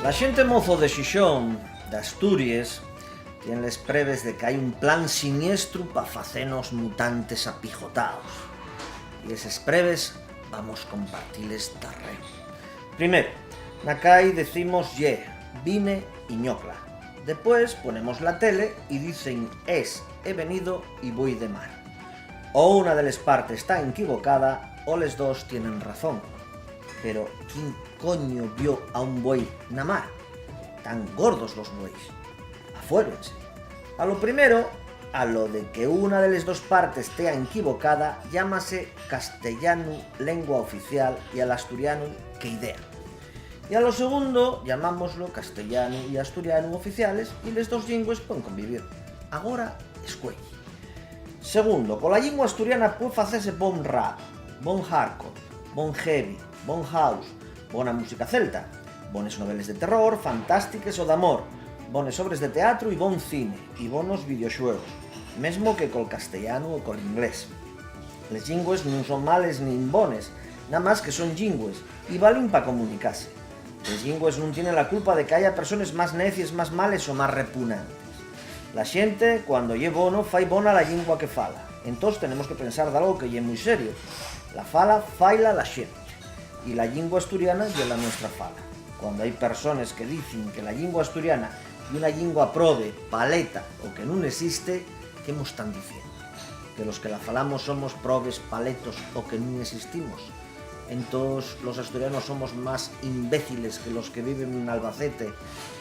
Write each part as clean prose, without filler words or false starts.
La xente mozo de Xixón, de Asturias, tien les preves de que hai un plan siniestro pa facenos mutantes apijotaos. E eses preves vamos compartiles tarreo. Primeiro, na cai decimos ye, vine y ñocla. Después ponemos la tele y dicen es, he venido y voy de mar. O una de les partes está equivocada o les dos tienen razón. Pero ¿quién coño vio a un buey na mar? Tan gordos los bueyes. Afuérense. A lo primero, a lo de que una de las dos partes esté equivocada, llámase castellano, lengua oficial, y al asturiano, que idea. Y a lo segundo, llamámoslo castellano y asturiano oficiales, y les dos lingües pueden convivir. Agora, escuelle. Segundo, con la lingua asturiana puede hacerse bon rap, bon hardcore, bon heavy, bon house, bona música celta, bones noveles de terror, fantásticas o de amor, bones obres de teatro y bon cine, y bonos videoxuegos, mesmo que col castellano o col inglés. Les lingües non son males nin bones, nada más que son lingües, y valen pa comunicarse. Les lingües non tienen la culpa de que haya personas más necias, más males o más repugnantes. La xente, cuando lle bono, fai bona la lingua que fala. Entón tenemos que pensar de algo que lle moi serio. La fala, faila la xente. Y la lingua asturiana lle la nuestra fala. Cuando hay personas que dicen que la lingua asturiana y una lingua prode, paleta o que non existe, ¿qué nos están diciendo? ¿Que los que la falamos somos probes, paletos o que non existimos? Entonces los asturianos somos más imbéciles que los que viven en Albacete,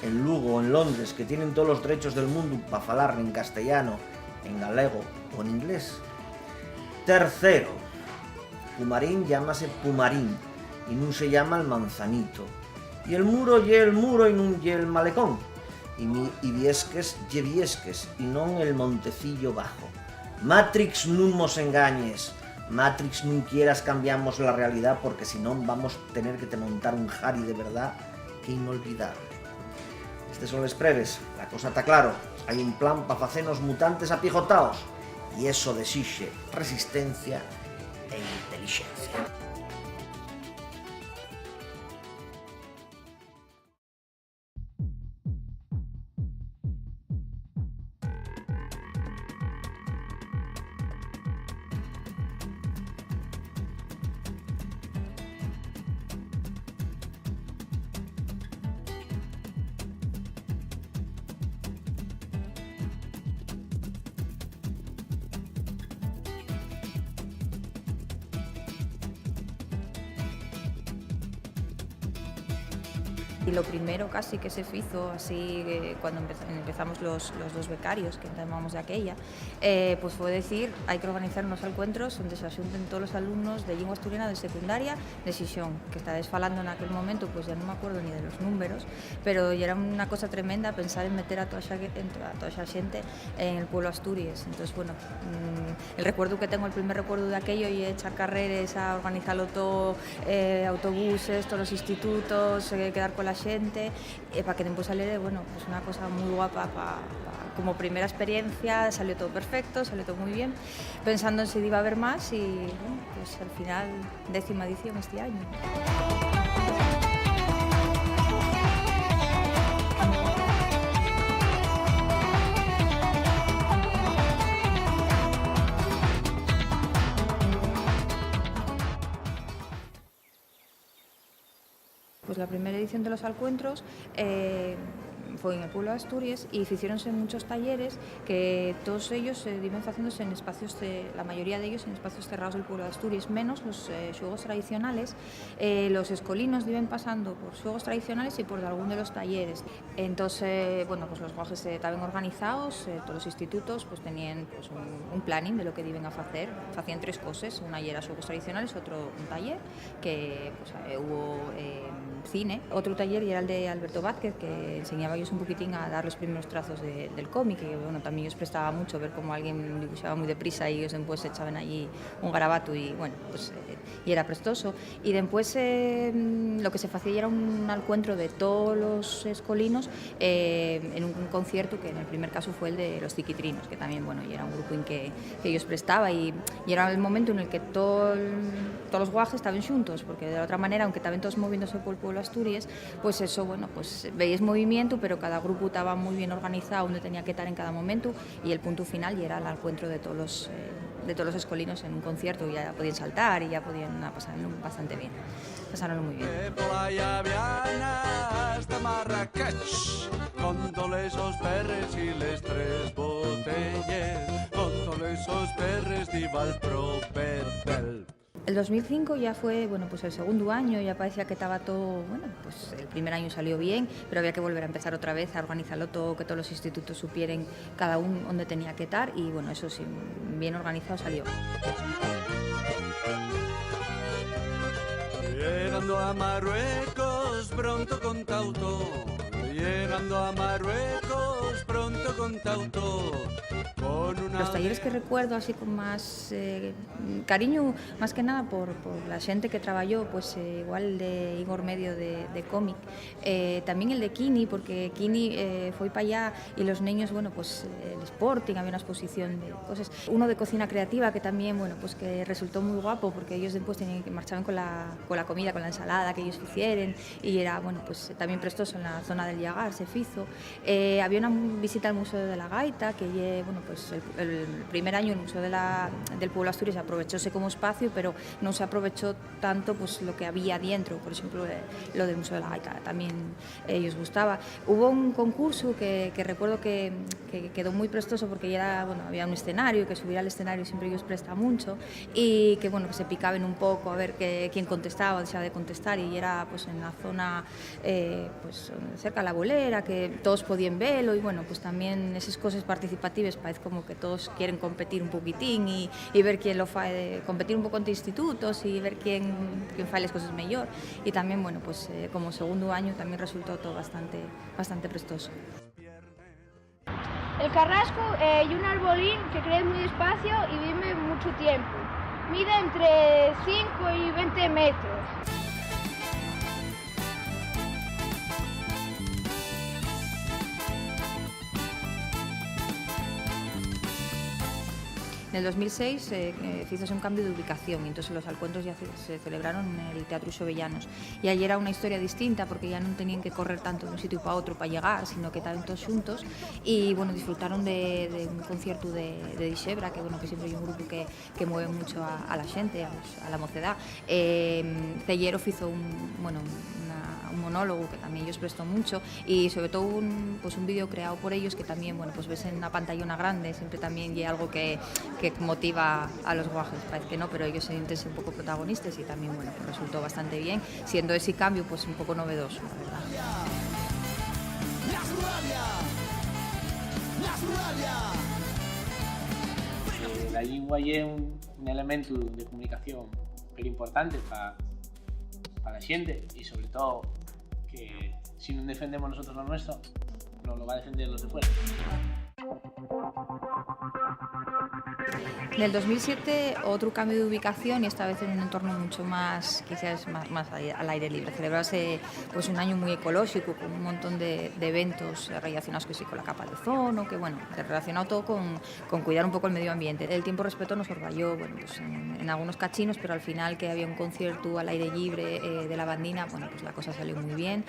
en Lugo o en Londres, que tienen todos los derechos del mundo para falar en castellano, en galego o en inglés. Tercero, Pumarín llámase Pumarín y non se llama el Manzanito. Y el muro lle el muro y non lle el malecón. Y Viesques lle Viesques y non el Montecillo Bajo. Matrix non mos engañes. Matrix non quieras cambiamos la realidad porque si no vamos a tener que te montar un Harry de verdad que inolvidable. Estes son les preves, la cosa está claro. Hai un plan para facenos mutantes apijotaos y eso desixe resistencia e inteligencia. Y lo primero casi que se hizo, así cuando empezamos los dos becarios, que llamamos de aquella, pues fue decir, hay que organizar unos encuentros donde se asunten todos los alumnos de lingua asturiana de secundaria de Xixón, que estabais falando en aquel momento, pues ya no me acuerdo ni de los números, pero ya era una cosa tremenda pensar en meter a toda esa gente en el pueblo Asturias. Entonces, bueno, el recuerdo que tengo, el primer recuerdo de aquello, y echar carreras a organizarlo todo, autobuses, todos los institutos, quedar con la xente, para que después saliera, bueno, pues una cosa muy guapa como primera experiencia. Salió todo perfecto, salió todo muy bien, pensando en si iba a haber más y bueno, pues al final 10ª edición este año. Pues la primera edición de los encuentros fue en el pueblo de Asturias y hicieronse muchos talleres que todos ellos iban haciéndose en espacios, la mayoría de ellos en espacios cerrados del pueblo de Asturias, menos los xuegos tradicionales. Los escolinos iban pasando por xuegos tradicionales y por algún de los talleres. Entonces, bueno, pues los guajes estaban organizados, todos los institutos pues tenían pues, un planning de lo que iban a hacer. Hacían 3 cosas, una era xuegos tradicionales, otro un taller, que pues, hubo cine, otro taller y era el de Alberto Vázquez, que enseñaba ellos un poquitín a dar los primeros trazos del cómic, y bueno, también os prestaba mucho ver cómo alguien dibujaba muy deprisa y ellos después echaban allí un garabato y bueno, pues y era prestoso. Y después lo que se hacía era un encuentro de todos los escolinos en un concierto que en el primer caso fue el de los Ziquitrinos, que también, bueno, y era un grupo en que ellos prestaba y era el momento en el que todos los guajes estaban juntos, porque de la otra manera, aunque estaban todos moviéndose por el pueblo pueblo Asturias, pues eso, bueno, pues veis movimiento, pero cada grupo estaba muy bien organizado donde tenía que estar en cada momento, y el punto final y era el encuentro de todos los escolinos en un concierto, y ya podían saltar y ya podían pasarlo bastante bien, pasaron muy bien. Hasta Marrakech, con todos esos perres y les tres botelles, con todos esos perres diva el Propetel. El 2005 ya fue, bueno, pues el segundo año, ya parecía que estaba todo, bueno, pues el primer año salió bien, pero había que volver a empezar otra vez, a organizarlo todo, que todos los institutos supieran cada uno dónde tenía que estar, y bueno, eso sí, bien organizado salió. Llegando a Marruecos, pronto con Tauto. Llegando a Marruecos, pronto con Tauto. Los talleres que recuerdo así con más cariño, más que nada por la gente que trabajó, pues igual el de Igor Medio de cómic, también el de Kini, porque Kini fue para allá y los niños, bueno, pues el Sporting, había una exposición de cosas. Uno de cocina creativa que también, bueno, pues que resultó muy guapo, porque ellos después marchaban con la comida, con la ensalada que ellos hicieron, y era, bueno, pues también prestoso en la zona del Llagar, se hizo. Había una visita al Museo de la Gaita, que, bueno, pues el primer año el Museo del Pueblo Asturias aprovechóse como espacio, pero no se aprovechó tanto pues lo que había dentro, por ejemplo lo del Museo de la Gaita, también ellos gustaba. Hubo un concurso que recuerdo que quedó muy prestoso, porque ya era, bueno, había un escenario, que subir al escenario siempre ellos presta mucho, y que, bueno, que se picaban un poco a ver quién contestaba o dejaba de contestar, y era pues en la zona pues cerca de la bolera, que todos podían verlo, y bueno, pues también esas cosas participativas parece como que todos quieren competir un poquitín y ver quién lo fa, competir un poco entre institutos y ver quién fa las cosas mejor, y también, bueno, pues como segundo año también resultó todo bastante prestoso. El carrasco y un arbolín que crece muy despacio y vive mucho tiempo. Mide entre 5 y 20 metros. En el 2006 hizo un cambio de ubicación, y entonces los encuentros ya se celebraron en el Teatro Xovellanos, y allí era una historia distinta, porque ya no tenían que correr tanto de un sitio para otro para llegar, sino que estaban todos juntos, y bueno, disfrutaron de un concierto de Dixebra, que bueno, que siempre hay un grupo que mueve mucho a la gente, a la mocedad. Cellero hizo un monólogo que también ellos prestó mucho, y sobre todo un vídeo creado por ellos, que también, bueno, pues ves en una pantallona grande, siempre también y algo que motiva a los guajes, parece que no, pero ellos se sienten un poco protagonistas, y también, bueno, pues resultó bastante bien, siendo ese cambio pues un poco novedoso, la verdad. La lengua es un elemento de comunicación muy importante para la gente, y sobre todo que si no defendemos nosotros lo nuestro, no lo va a defender los de fuera. En el 2007 otro cambio de ubicación, y esta vez en un entorno mucho más, quizás más al aire libre. Celebrase pues un año muy ecológico, con un montón de eventos relacionados con la capa de ozono, que bueno, relacionado todo con cuidar un poco el medio ambiente. El tiempo respeto nos orgalló, bueno, pues en algunos cachinos, pero al final que había un concierto al aire libre de la bandina, bueno, pues la cosa salió muy bien.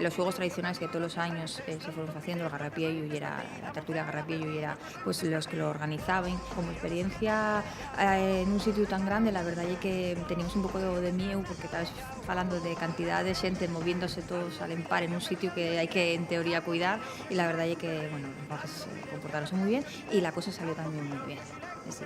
Los juegos tradicionales que todos los años se fueron haciendo, el garrapiello, y era la tertulia garrapiello, y era pues los que lo organizaban. Como experiencia en un sitio tan grande, la verdad es que teníamos un poco de miedo, porque estabas hablando de cantidad de gente moviéndose todos al empar en un sitio que hay que en teoría cuidar, y la verdad es que, bueno, los bajes se comportaron muy bien y la cosa salió también muy bien. Sí.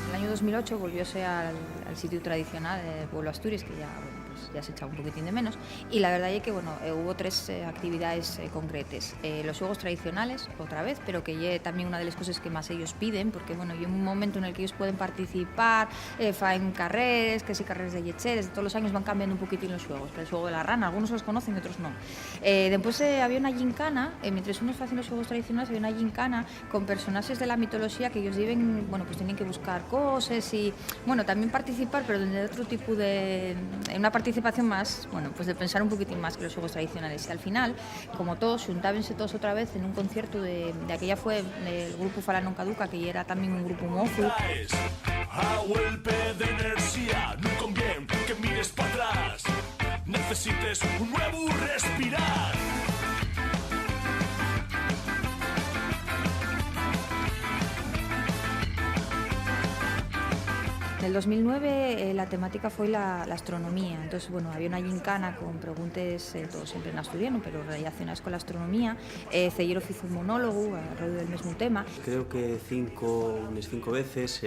En el año 2008 volvióse al sitio tradicional de Pueblo Asturias, que ya, bueno, pues ya se echaba un poquitín de menos, y la verdad es que, bueno, hubo tres actividades concretas. Los juegos tradicionales, otra vez, pero que es también una de las cosas que más ellos piden, porque, bueno, hay un momento en el que ellos pueden participar, en carreras, que si carreras de lecheres, todos los años van cambiando un poquitín los juegos, pero el juego de la rana, algunos los conocen y otros no. Después había una gincana, mientras unos hacen los juegos tradicionales, había una gincana con personajes de la mitología que ellos deben, bueno, pues tienen que buscar cosas sé si, bueno, también participar, pero de otro tipo de, en una participación más, bueno, pues de pensar un poquitín más que los xogos tradicionales. Y al final, como todos, xuntábense todos outra vez en un concierto de aquella fue el grupo Fala Non Caduca, que era también un grupo mozo. A golpe de inercia, no conviene que mires para atrás. Necesites un nuevo respirar. En el 2009 la temática fue la astronomía, entonces bueno, había una gincana con preguntas, todo siempre en asturiano, pero relacionadas con la astronomía. Cellero fizo un monólogo alrededor del mismo tema. Creo que unas cinco veces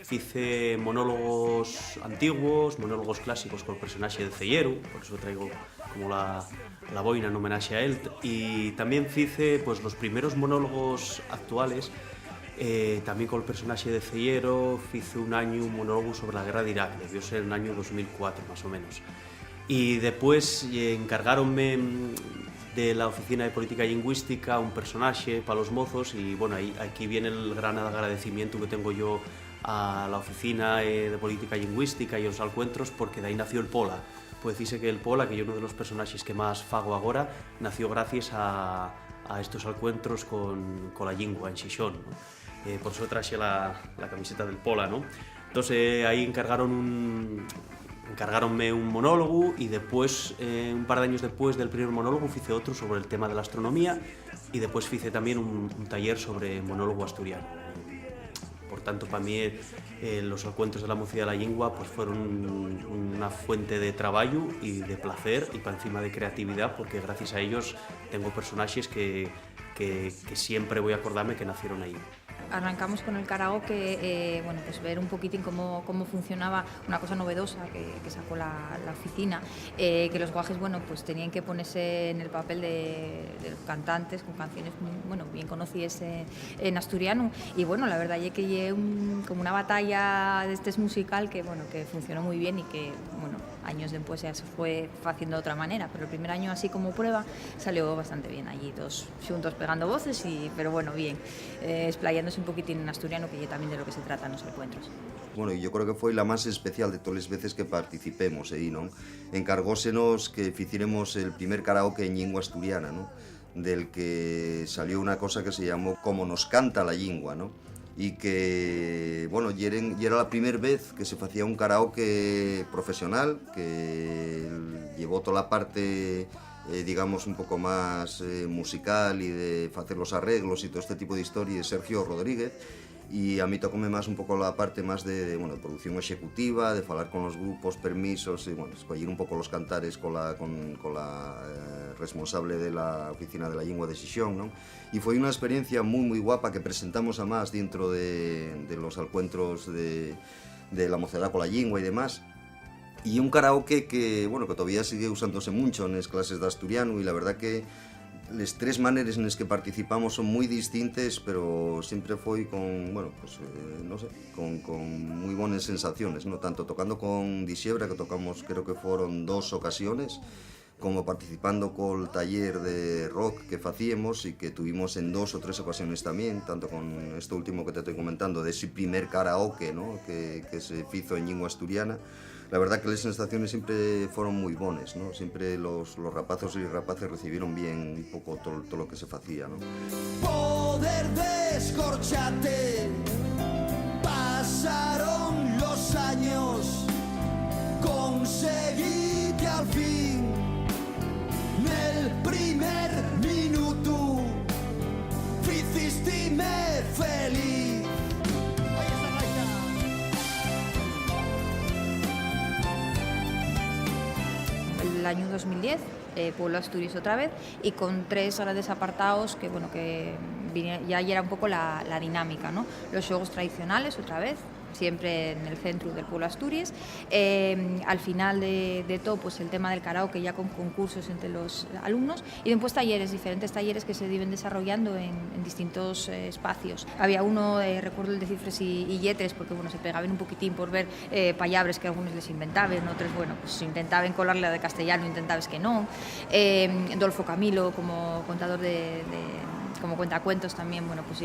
hice monólogos antiguos, monólogos clásicos con el personaje de Cellero, por eso traigo como la boina en homenaje a él, y también hice pues, los primeros monólogos actuales. También con el personaje de Cellero hice un año un monólogo sobre la guerra de Irak, debió ser en el año 2004 más o menos. Y después encargaronme de la Oficina de Política Lingüística un personaje para los mozos y bueno, aquí viene el gran agradecimiento que tengo yo a la Oficina de Política Lingüística y a los alcuentros porque de ahí nació el Pola. Puede decirse que el Pola, que es uno de los personajes que más fago ahora, nació gracias a estos alcuentros con la lingua en Xixón, ¿no? Por eso traje la camiseta del Pola, ¿no? Entonces ahí encargaronme un monólogo y después, un par de años después del primer monólogo, hice otro sobre el tema de la astronomía y después hice también un taller sobre monólogo asturiano. Por tanto, para mí los encuentros de la Mocidad de la Lingua pues, fueron una fuente de trabajo y de placer y para encima de creatividad porque gracias a ellos tengo personajes que siempre voy a acordarme que nacieron ahí. Arrancamos con el karaoke, bueno, pues ver un poquitín cómo funcionaba una cosa novedosa que sacó la oficina, que los guajes, bueno, pues tenían que ponerse en el papel de los cantantes con canciones, bueno, bien conocidas en asturiano y bueno, la verdad es que llevé como una batalla de este musical que, bueno, que funcionó muy bien y que, bueno, años después ya se fue haciendo de otra manera, pero el primer año así como prueba salió bastante bien allí, todos juntos pegando voces, pero bueno, bien, explayándose un poquitín en asturiano, que ya también de lo que se trata en los encuentros. Bueno, yo creo que foi la máis especial de todas as veces que participemos aí, non? Encargósenos que ficiremos el primer karaoke en lingua asturiana, non? Del que salió una cosa que se llamó Como nos canta la lingua, ¿no? Y que, bueno, y era la primera vez que se hacía un karaoke profesional, que llevó toda la parte, digamos, un poco más musical y de hacer los arreglos y todo este tipo de historias, Sergio Rodríguez, y a mí tocóme más un poco la parte más de producción ejecutiva, de hablar con los grupos, permisos, y bueno, escoger un poco los cantares con la responsable de la Oficina de la Lingua de Xixón, ¿no? Y fue una experiencia muy guapa que presentamos a más dentro de los encuentros de la Mocedad con la Lingua y demás. Y un karaoke que, bueno, que todavía sigue usándose mucho en las clases de asturiano y la verdad que las tres maneras en las que participamos son muy distintas, pero siempre fue con, bueno, pues no sé, con muy buenas sensaciones, ¿no? Tanto tocando con Disiebra, que tocamos creo que fueron 2 ocasiones, como participando con el taller de rock que hacíamos y que tuvimos en 2 o 3 ocasiones también, tanto con esto último que te estoy comentando, de ese primer karaoke, ¿no? que se hizo en lingua asturiana. La verdad que las sensaciones siempre fueron muy buenas, ¿no? Siempre los rapazos y rapaces recibieron bien un poco todo lo que se hacía, ¿no? Poder descorcharte, pasaron los años, conseguí que al fin, en el primer minuto, hicistime feliz. El año 2010, Pueblo Asturias otra vez, y con 3 grandes apartados que, bueno, que ya era un poco la dinámica, ¿no? Los juegos tradicionales otra vez, siempre en el centro del Pueblo Asturias. Al final de todo, pues el tema del karaoke ya con concursos entre los alumnos y después talleres, diferentes talleres que se iban desarrollando en distintos espacios. Había uno, recuerdo el de cifras y lletres, porque bueno, se pegaban un poquitín por ver palabras que algunos les inventaban, otros, bueno, pues intentaban colarle la de castellano, intentabas que no. Dolfo Camilo como contador como cuentacuentos también, bueno, pues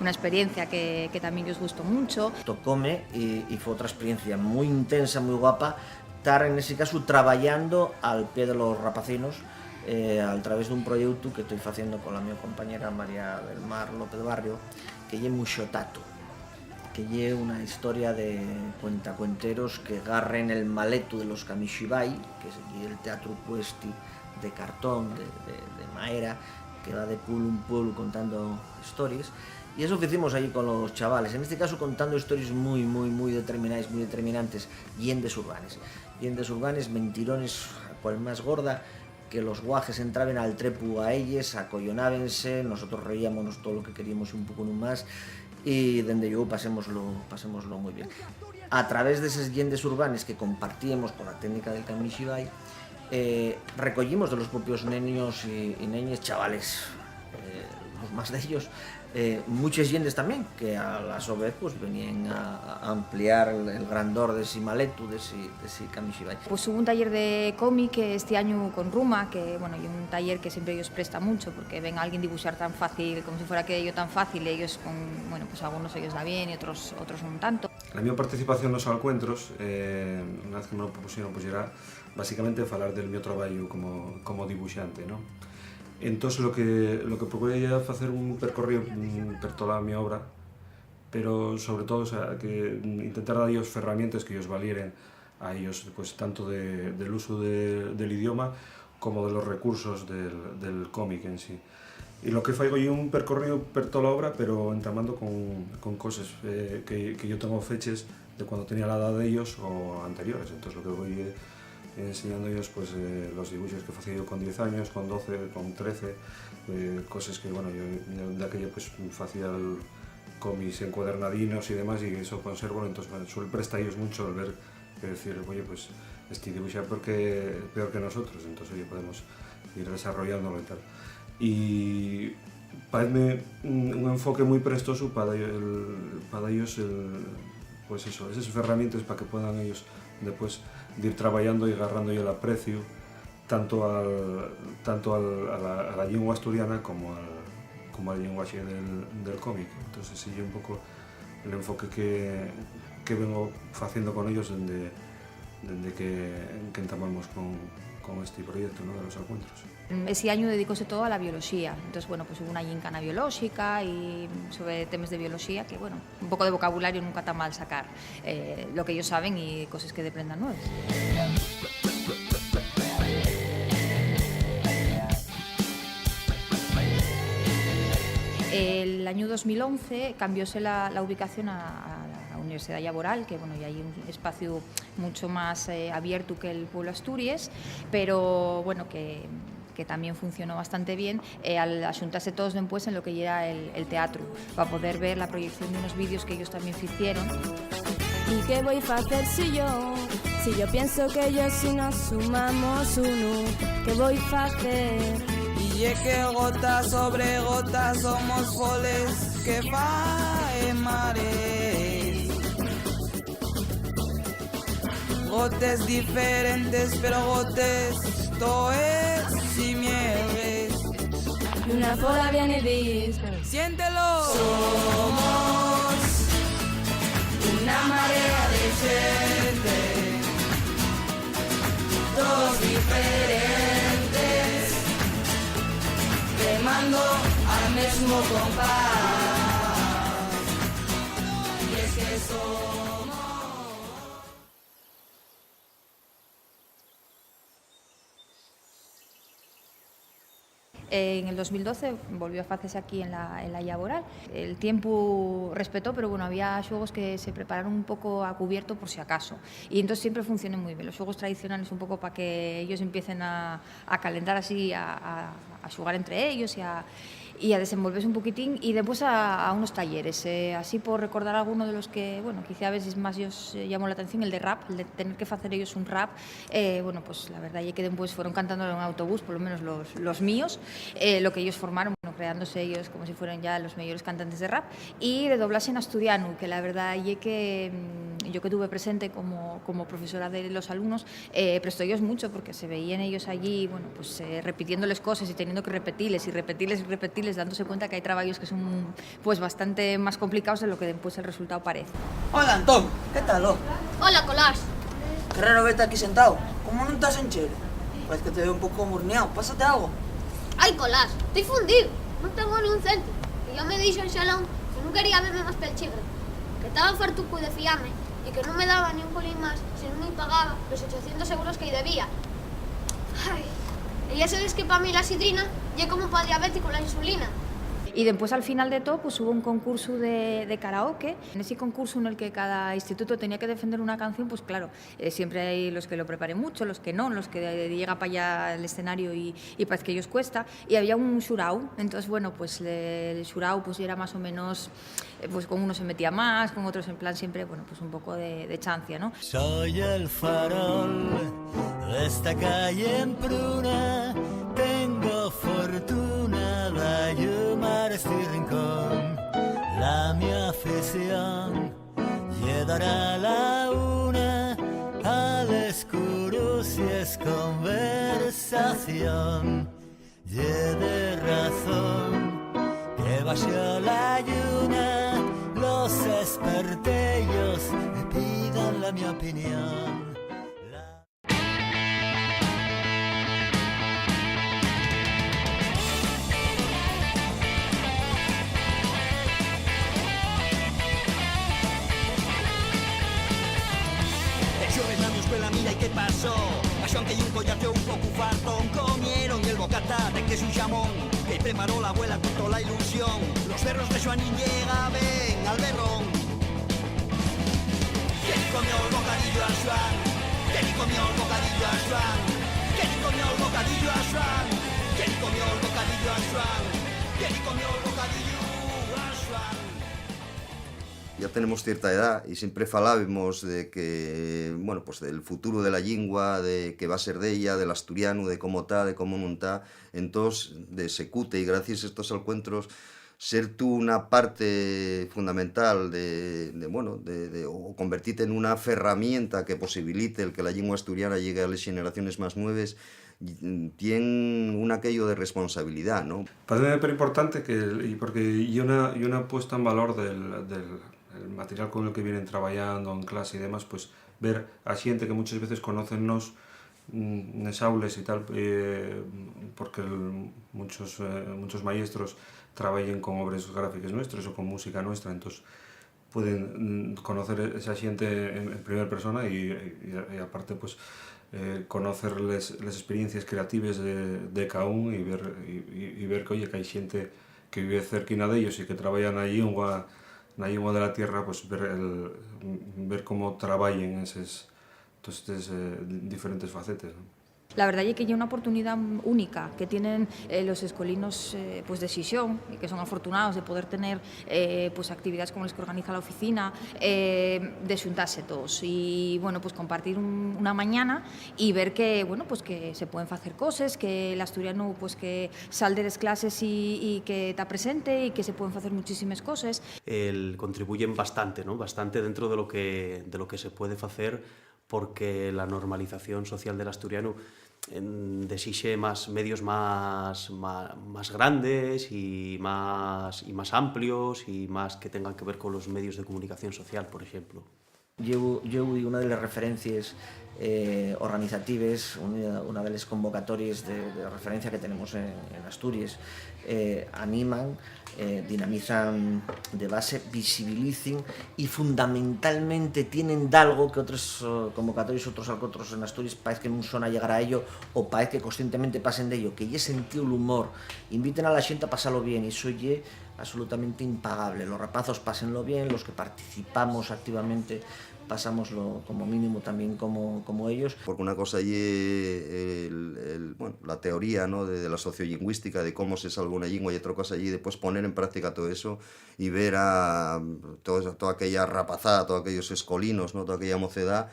una experiencia que también os gustó mucho. Tocóme y fue otra experiencia muy intensa, muy guapa, estar en ese caso trabajando al pie de los rapacinos a través de un proyecto que estoy haciendo con la mi compañera María del Mar López Barrio, que lle Muxotato, que lle una historia de cuentacuenteros que agarren el maleto de los Kamishibai, que es el teatro puesti de cartón, de madera, que va de pueblo en pueblo contando historias. Y eso que hicimos allí con los chavales, en este caso contando historias muy determinantes, yendes urbanes, mentirones, cual más gorda, que los guajes entraban al trepu a ellos, acollonábense, nosotros reíamos todo lo que queríamos y un poco más, y dende yo pasémoslo muy bien. A través de esas yendes urbanes que compartíamos con la técnica del Kamishibai, recollimos de los propios niños y neñas, chavales, los más de ellos, muchas yendes también, que a la su vez pues venían a ampliar el grandor de ese maleto, de ese Kamishibai. Pues hubo un taller de cómic este año con Ruma, que bueno, y un taller que siempre ellos presta mucho, porque ven a alguien dibujar tan fácil, como si fuera aquello tan fácil, ellos con, bueno, pues algunos ellos da bien y otros no tanto. La mi participación nos encuentros, unha vez que me lo propusieron, pues era básicamente falar del meu traballo como dibuixante, ¿no? Entonces lo que procuré era hacer un percorrido per toda a miña obra, pero sobre todo, o sea, que intentar dar ellos ferramientas que ellos valieren a ellos, pues tanto del uso del idioma como de los recursos del cómic en sí. Y lo que faigo yo un percorrido per toda la obra, pero entramando con cosas que yo tengo fechas de cuando tenía la edad de ellos o anteriores. Entonces lo que voy enseñando ellos pues los dibujos que hacía yo con 10 años, con 12, con 13, cosas que bueno, yo de aquella pues hacía cómics encuadernadinos y demás, y eso conservo, entonces bueno, suele prestar ellos mucho el ver, decir, oye, pues este dibuja peor que nosotros, entonces oye, podemos ir desarrollándolo y tal. Y parece un enfoque muy prestoso para ellos pues eso, esas herramientas para que puedan ellos después de ir trabajando y agarrando el aprecio tanto a la lengua asturiana como al lenguaje del cómic. Entonces sigue un poco el enfoque que vengo haciendo con ellos desde que entamamos con este proyecto, ¿no?, de los encuentros. Ese año dedicóse todo a la biología, entonces bueno, pues hubo una gincana biológica y sobre temas de biología, que bueno, un poco de vocabulario nunca está mal sacar, lo que ellos saben y cosas que aprendan nuevas. El año 2011 cambióse la ubicación a la Universidad Laboral, que bueno, y hay un espacio mucho más abierto que el pueblo Asturias, pero bueno, que también funcionó bastante bien al asuntarse todos después en lo que era el teatro, para poder ver la proyección de unos vídeos que ellos también hicieron. ¿Y qué voy a hacer si yo pienso que ellos si nos sumamos uno, qué voy a hacer? Y es que gota sobre gota somos foles que faen mares. Gotes diferentes, pero gotes, todo es si mieles. Y una fola viene y dice, siéntelo. somos Una marea de gente, todos diferentes, remando al mismo compás. Y es que somos. En el 2012 volvió a hacerse aquí en la Laboral. El tiempo respetó, pero bueno, había juegos que se prepararon un poco a cubierto por si acaso. Y entonces siempre funcionan muy bien. Los juegos tradicionales un poco para que ellos empiecen a calentar así, a jugar entre ellos y a desenvolverse un poquitín, y después a unos talleres. Así por recordar alguno de los que, bueno, quizá a veces más os llamó la atención, el de rap, el de tener que hacer ellos un rap. Bueno, pues la verdad es que después fueron cantando en un autobús, por lo menos los míos, lo que ellos formaron, bueno, creándose ellos como si fueran ya los mejores cantantes de rap, y de doblaje en asturiano, que la verdad es que yo que tuve presente como profesora de los alumnos, prestó ellos mucho porque se veían ellos allí, bueno, pues repitiéndoles cosas y teniendo que repetirles, dándose cuenta que hay trabajos que son pues bastante más complicados de lo que después el resultado parece. Hola, Antón, ¿qué tal? Hola, Colás. Qué raro verte aquí sentado. ¿Cómo no estás en Chile? Parece que te veo un poco morneado. Pásate algo. Ay, Colás, estoy fundido. No tengo ni un céntimo. Y yo me dije en salón que no quería verme más pel chigre, que estaba fartuco de fiarme y que no me daba ni un colín más si no me pagaba los 800 euros que debía. Ay, y ya sabes que para mí la sidrina ya como para diabético la insulina. Y después al final de todo pues hubo un concurso de karaoke. En ese concurso en el que cada instituto tenía que defender una canción, pues claro, siempre hay los que lo preparen mucho, los que no, los que llega para allá al escenario y parece que ellos cuesta. Y había un xurau, entonces bueno, pues el xurau pues era más o menos, pues con uno se metía más, con otros en plan siempre, bueno, pues un poco de chancia, ¿no? Soy el farol de esta calle en Pruna, tengo fortuna de llumar este rincón. La mi afición llegará a la una, al escuro si es conversación. Lleve razón que vaya la lluna, los espertellos me pidan la mi opinión. Mira y qué pasó, pasó que un collate un poco fartón, comieron el bocata de queso y jamón, que preparó la abuela con toda la ilusión. Los perros de Joanín llegaban al berrón. ¿Quién comió el bocadillo a Joan? ¿Quién comió el bocadillo a Joan? ¿Quién comió el bocadillo a Joan? ¿Quién comió el bocadillo a Joan? ¿Quién comió el bocadillo a Joan? Ya tenemos cierta edad y siempre falábamos de que, bueno, pues del futuro de la lingua, de que va a ser de ella, del asturiano, de cómo está, de cómo non está. Entonces, de secute y gracias a estos encuentros, ser tú una parte fundamental o convertirte en una ferramenta que posibilite el que la lingua asturiana llegue a las generaciones más nuevas, tiene un aquello de responsabilidad, ¿no? Parece súper importante porque hay una puesta en valor del el material con el que vienen trabajando en clase y demás, pues ver a xente que muchas veces conocennos nes aules y tal, porque muchos maestros trabajan con obras gráficas nuestras o con música nuestra, entonces pueden conocer esa xente en primera persona y aparte pues conocer las experiencias creativas de cada uno y ver que, oye, que hay xente que vive cerquina de ellos y que trabajan allí na lengua de la tierra, pues ver cómo trabajan esas diferentes facetes, ¿no? La verdad es que hay una oportunidad única que tienen los escolinos pues de Xixón, y que son afortunados de poder tener pues actividades como las que organiza la oficina, de xuntarse todos y bueno, pues compartir una mañana y ver que bueno, pues que se pueden hacer cosas, que el asturiano pues que sal de las clases y que está presente y que se pueden hacer muchísimas cosas. Contribuyen bastante, ¿no? Bastante dentro de lo que se puede hacer, porque la normalización social del asturiano exige medios más grandes y más amplios y más que tengan que ver con los medios de comunicación social, por ejemplo. Yo una de las referencias organizativas, una de las convocatorias de referencia que tenemos en Asturias, animan, dinamizan de base, visibilicen y fundamentalmente tienen de algo que otros convocatorios, otros en Asturias parece que no son a llegar a ello o parece que conscientemente pasen de ello, que es sentido el humor, inviten a la gente a pasarlo bien, y eso es absolutamente impagable. Los rapazos pásenlo bien, los que participamos activamente pasámoslo como mínimo también como ellos. Porque una cosa allí la teoría, ¿no?, de la sociolingüística, de cómo se salva una lengua, y otra cosa allí después poner en práctica todo eso y ver a toda aquella rapazada, todos aquellos escolinos, ¿no?, toda aquella mocedad,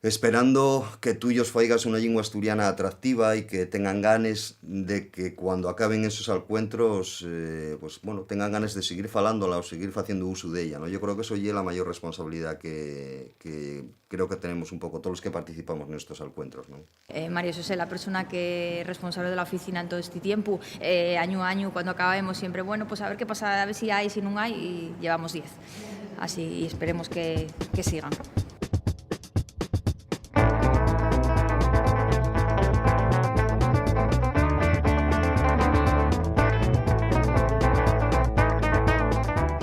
esperando que tuyos faigas una lingua asturiana atractiva y que tengan ganes de que cuando acaben esos alcuentros, pues bueno, tengan ganes de seguir falándola o seguir haciendo uso de ella, ¿no? Yo creo que eso es la mayor responsabilidad que creo que tenemos un poco todos los que participamos en estos alcuentros, ¿no? Mario José, la persona que es responsable de la oficina en todo este tiempo, año a año, cuando acabemos siempre, bueno, pues a ver qué pasa, a ver si hay, si no hay, y llevamos 10. Así, y esperemos que sigan.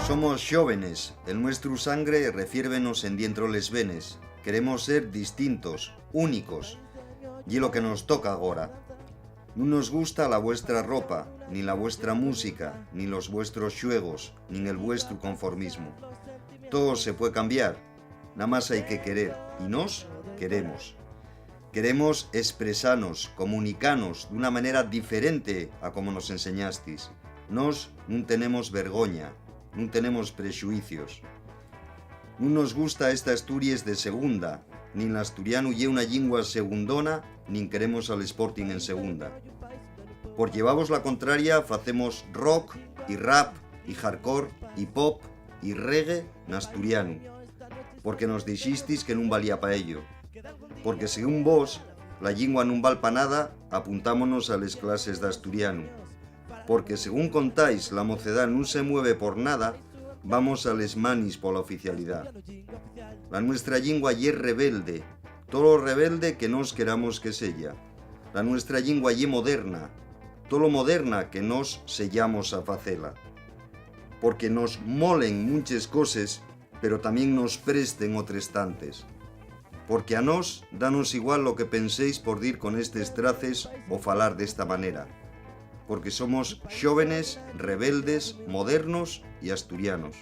Somos xóvenes, el nuestro sangre refiérvenos en dientro les venes. Queremos ser distintos, únicos, y lo que nos toca agora. No nos gusta la vuestra ropa, ni la vuestra música, ni los vuestros xuegos, ni el vuestro conformismo. Todo se puede cambiar, nada más hay que querer, y nos queremos. Queremos expresarnos, comunicarnos de una manera diferente a como nos enseñasteis. Nos no tenemos vergoña, no tenemos prejuicios. No nos gusta esta Asturias de segunda, ni el asturiano lle una lingua segundona, ni queremos al Sporting en segunda. Por llevamos la contraria, facemos rock y rap y hardcore y pop y reggae en asturiano, porque nos dixisteis que non valía pa ello. Porque según vos, la lingua non val pa nada, apuntámonos a les clases de asturiano. Porque según contáis, la mocedad no se mueve por nada, vamos a les manis por la oficialidad. La nuestra lingua ye rebelde, todo lo rebelde que nos queramos que sella. La nuestra lingua ye moderna, todo lo moderna que nos sellamos a facela. Porque nos molen muchas cosas, pero también nos presten otras tantes. Porque a nos danos igual lo que penséis por dir con estes traces o falar desta manera. Porque somos xóvenes, rebeldes, modernos y asturianos.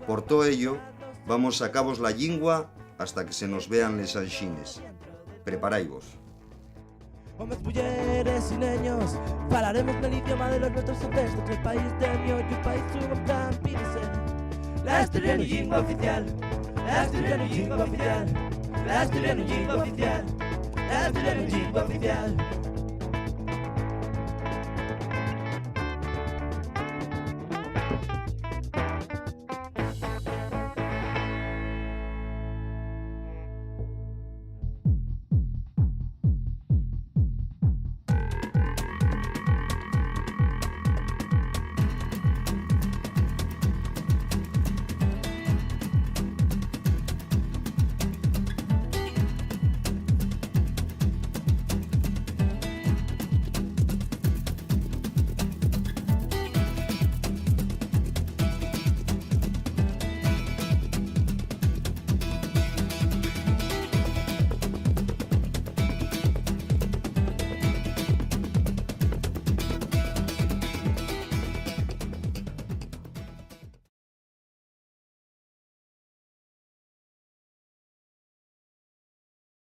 Por todo ello, vamos a cabos la lingua hasta que se nos vean les anxines. Preparaivos. Hombres, mujeres y niños, falaremos el idioma de los nuestros ancestros, el país de mi y el país suban pídese. La asturiana lingua oficial, la asturiana lingua oficial, la asturiana lingua oficial, la asturiana lingua oficial.